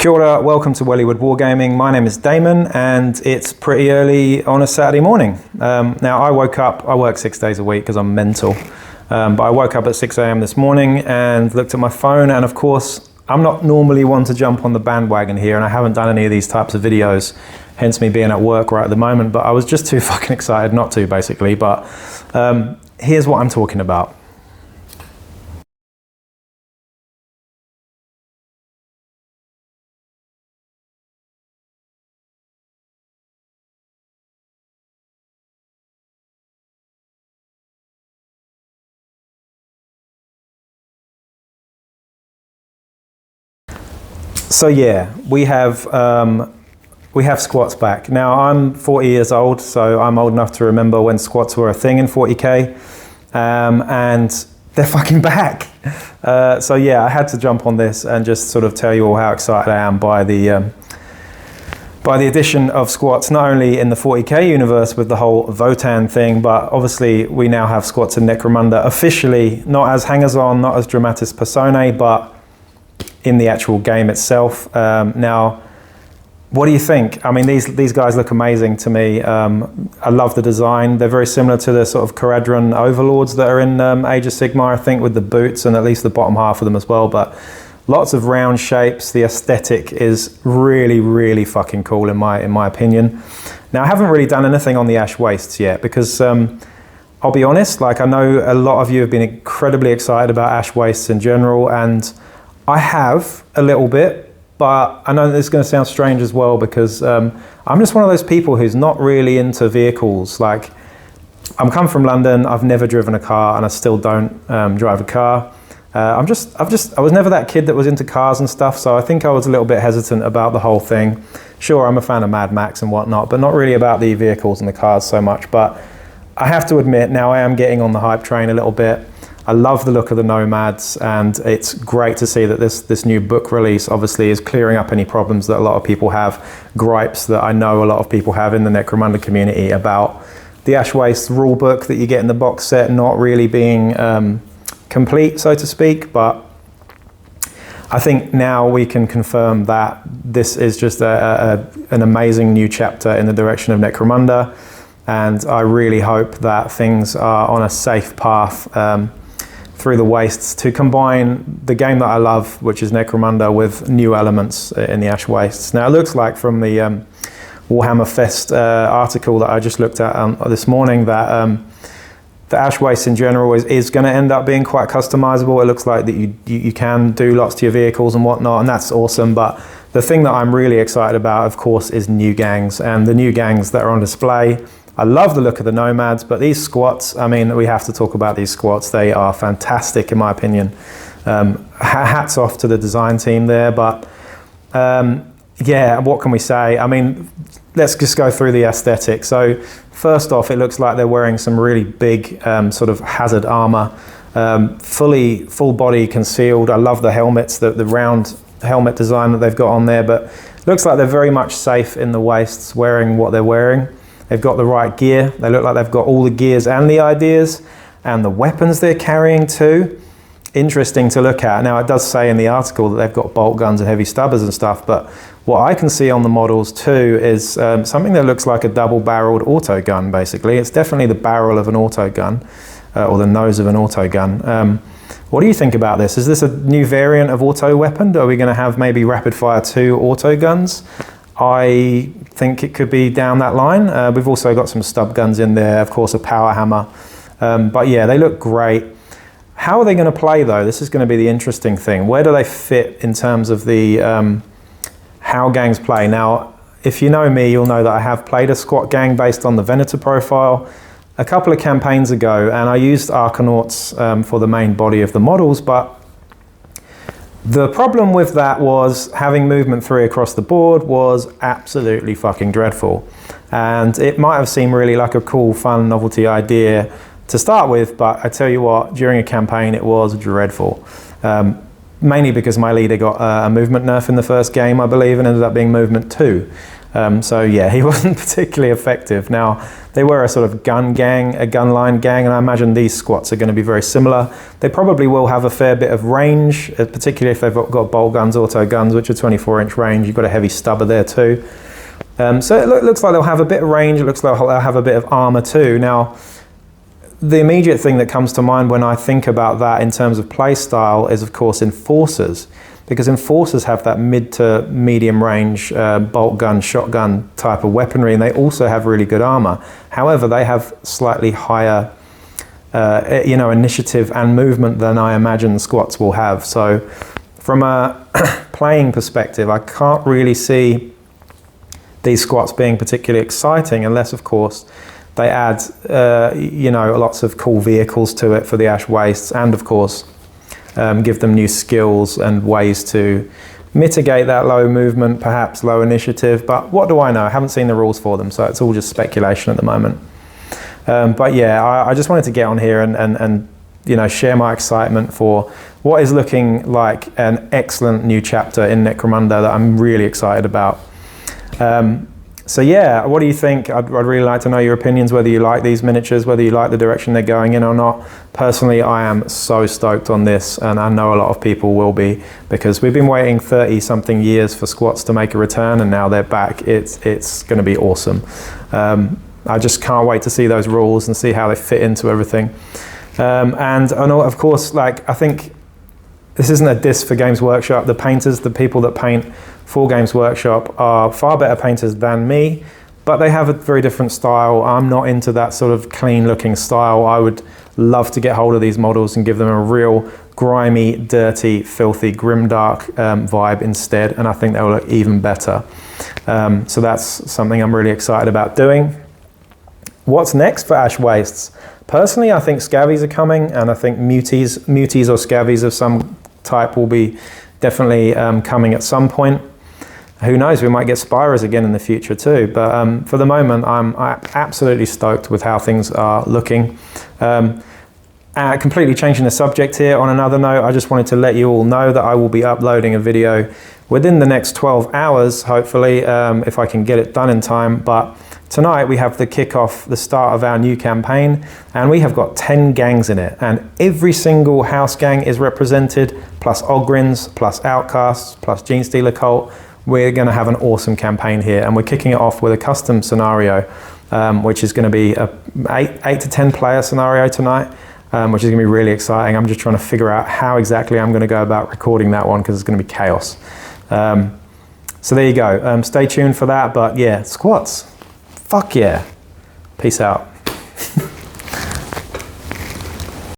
Kia ora, welcome to Wellywood Wargaming. My name is Damon and it's pretty early on a Saturday morning. Now I work 6 days a week because I'm mental, but I woke up at 6 a.m. this morning and looked at my phone, and of course I'm not normally one to jump on the bandwagon here, and I haven't done any of these types of videos, hence me being at work right at the moment, but I was just too fucking excited not to, basically. But here's what I'm talking about. So yeah, we have squats back. Now I'm 40 years old, so I'm old enough to remember when squats were a thing in 40k, and they're fucking back. So yeah, I had to jump on this and just sort of tell you all how excited I am by the addition of squats, not only in the 40k universe with the whole Votan thing, but obviously we now have squats in Necromunda officially, not as hangers-on, not as dramatis personae, but in the actual game itself. Now, what do you think? I mean, these guys look amazing to me. I love the design. They're very similar to the sort of Caradron overlords that are in Age of Sigmar, I think, with the boots and at least the bottom half of them as well. But lots of round shapes. The aesthetic is really, really fucking cool in my opinion. Now, I haven't really done anything on the Ash Wastes yet because I'll be honest, like, I know a lot of you have been incredibly excited about Ash Wastes in general, and I have a little bit, but I know this is going to sound strange as well because I'm just one of those people who's not really into vehicles. Like, I'm come from London, I've never driven a car, and I still don't drive a car. I was never that kid that was into cars and stuff, so I think I was a little bit hesitant about the whole thing. Sure, I'm a fan of Mad Max and whatnot, but not really about the vehicles and the cars so much. But I have to admit, now I am getting on the hype train a little bit. I love the look of the Nomads, and it's great to see that this new book release obviously is clearing up any problems that a lot of people have, gripes that I know a lot of people have in the Necromunda community about the Ash Wastes rule book that you get in the box set not really being complete, so to speak. But I think now we can confirm that this is just an amazing new chapter in the direction of Necromunda, and I really hope that things are on a safe path through the Wastes to combine the game that I love, which is Necromunda, with new elements in the Ash Wastes. Now, it looks like from the Warhammer Fest article that I just looked at this morning that the Ash Wastes in general is going to end up being quite customizable. It looks like that you can do lots to your vehicles and whatnot, and that's awesome. But the thing that I'm really excited about, of course, is new gangs, and the new gangs that are on display. I love the look of the Nomads, but these squats, I mean, we have to talk about these squats. They are fantastic in my opinion. Hats off to the design team there, but yeah, what can we say? I mean, let's just go through the aesthetic. So first off, it looks like they're wearing some really big sort of hazard armor, full body concealed. I love the helmets, the round helmet design that they've got on there, but looks like they're very much safe in the Wastes wearing what they're wearing. They've got the right gear. They look like they've got all the gears and the ideas, and the weapons they're carrying too. Interesting to look at. Now, it does say in the article that they've got bolt guns and heavy stubbers and stuff, but what I can see on the models too is something that looks like a double-barreled auto gun, basically. It's definitely the barrel of an auto gun, or the nose of an auto gun. What do you think about this? Is this a new variant of auto weapon? Are we going to have maybe rapid-fire 2 auto guns? I think it could be down that line. We've also got some stub guns in there, of course, a power hammer. But yeah, they look great. How are they going to play though? This is going to be the interesting thing. Where do they fit in terms of the how gangs play? Now, if you know me, you'll know that I have played a squat gang based on the Venator profile a couple of campaigns ago, and I used Arcanauts for the main body of the models, but the problem with that was having movement 3 across the board was absolutely fucking dreadful. And it might have seemed really like a cool, fun, novelty idea to start with, but I tell you what, during a campaign it was dreadful. Mainly because my leader got a movement nerf in the first game, I believe, and ended up being movement 2. So yeah, he wasn't particularly effective. Now, they were a sort of gun gang, a gun line gang, and I imagine these squats are going to be very similar. They probably will have a fair bit of range, particularly if they've got bolt guns, auto guns, which are 24-inch range. You've got a heavy stubber there too. So it looks like they'll have a bit of range. It looks like they'll have a bit of armor too. Now, the immediate thing that comes to mind when I think about that in terms of play style is, of course, Enforcers, because Enforcers have that mid to medium range bolt gun, shotgun type of weaponry, and they also have really good armor. However, they have slightly higher initiative and movement than I imagine squats will have. So from a playing perspective, I can't really see these squats being particularly exciting unless, of course, they add, lots of cool vehicles to it for the Ash Wastes, and of course, give them new skills and ways to mitigate that low movement, perhaps low initiative. But what do I know? I haven't seen the rules for them, so it's all just speculation at the moment. But yeah, I just wanted to get on here and share my excitement for what is looking like an excellent new chapter in Necromunda that I'm really excited about. So yeah, what do you think? I'd really like to know your opinions, whether you like these miniatures, whether you like the direction they're going in or not. Personally, I am so stoked on this, and I know a lot of people will be, because we've been waiting 30-something years for squats to make a return, and now they're back. It's going to be awesome. I just can't wait to see those rules and see how they fit into everything. And I know, of course, I think this isn't a diss for Games Workshop. The painters, the people that paint for Games Workshop are far better painters than me, but they have a very different style. I'm not into that sort of clean looking style. I would love to get hold of these models and give them a real grimy, dirty, filthy, grimdark vibe instead, and I think they'll look even better. So that's something I'm really excited about doing. What's next for Ash Wastes? Personally, I think Scavies are coming, and I think muties or Scavies of some type will be definitely coming at some point. Who knows, we might get Spirers again in the future too, but for the moment I'm absolutely stoked with how things are looking. Completely changing the subject here, on another note, I just wanted to let you all know that I will be uploading a video within the next 12 hours, hopefully, if I can get it done in time. But tonight we have the kickoff, the start of our new campaign, and we have got 10 gangs in it, and every single house gang is represented, plus Ogryns, plus Outcasts, plus Genestealer Cult. We're going to have an awesome campaign here, and we're kicking it off with a custom scenario, which is going to be a 8 to 10 player scenario tonight, which is going to be really exciting. I'm just trying to figure out how exactly I'm going to go about recording that one, because it's going to be chaos. So there you go. Stay tuned for that. But yeah, squats. Fuck yeah. Peace out.